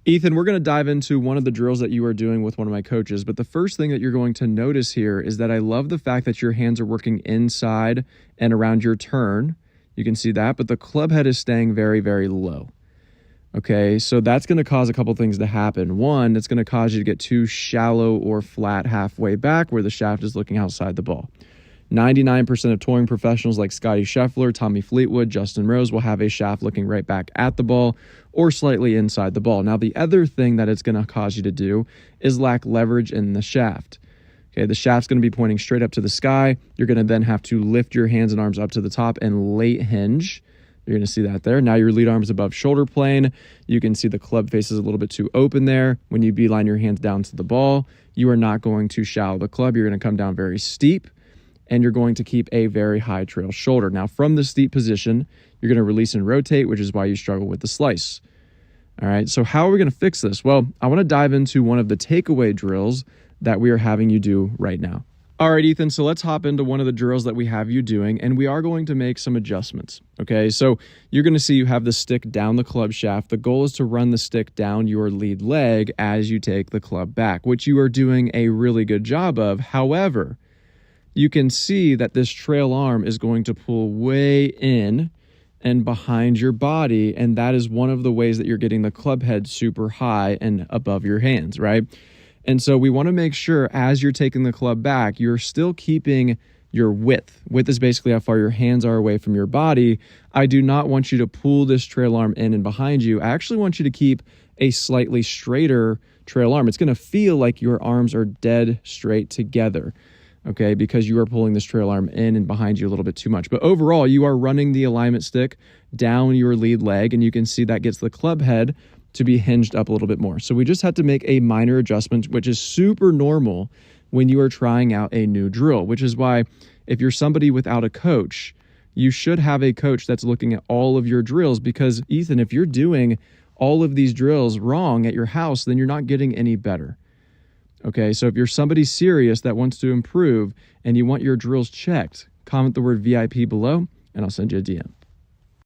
Ethan, we're going to dive into one of the drills that you are doing with one of my coaches, but the first thing that you're going to notice here is that I love the fact that your hands are working inside and around your turn. You can see that, but the club head is staying very, very low. Okay, so that's going to cause a couple things to happen. One, it's going to cause you to get too shallow or flat halfway back where the shaft is looking outside the ball. 99% of touring professionals like Scottie Scheffler, Tommy Fleetwood, Justin Rose will have a shaft looking right back at the ball or slightly inside the ball. Now, the other thing that it's going to cause you to do is lack leverage in the shaft. Okay, the shaft's going to be pointing straight up to the sky. You're going to then have to lift your hands and arms up to the top and late hinge. You're going to see that there. Now your lead arm is above shoulder plane. You can see the club face is a little bit too open there. When you beeline your hands down to the ball, you are not going to shallow the club. You're going to come down very steep, and you're going to keep a very high trail shoulder. Now, from the steep position, you're going to release and rotate, which is why you struggle with the slice. All right, so how are we going to fix this? Well, I want to dive into one of the takeaway drills that we are having you do right now. All right, Ethan, so let's hop into one of the drills that we have you doing, and we are going to make some adjustments, okay? So you're going to see you have the stick down the club shaft. The goal is to run the stick down your lead leg as you take the club back, which you are doing a really good job of. However, you can see that this trail arm is going to pull way in and behind your body, and that is one of the ways that you're getting the club head super high and above your hands, right? And so we want to make sure as you're taking the club back, you're still keeping your width. Width is basically how far your hands are away from your body. I do not want you to pull this trail arm in and behind you. I actually want you to keep a slightly straighter trail arm. It's going to feel like your arms are dead straight together, okay, because you are pulling this trail arm in and behind you a little bit too much. But overall, you are running the alignment stick down your lead leg, and you can see that gets the club head to be hinged up a little bit more. So we just had to make a minor adjustment, which is super normal when you are trying out a new drill, which is why if you're somebody without a coach, you should have a coach that's looking at all of your drills, because Ethan, if you're doing all of these drills wrong at your house, then you're not getting any better. Okay, so if you're somebody serious that wants to improve and you want your drills checked, comment the word VIP below and I'll send you a DM.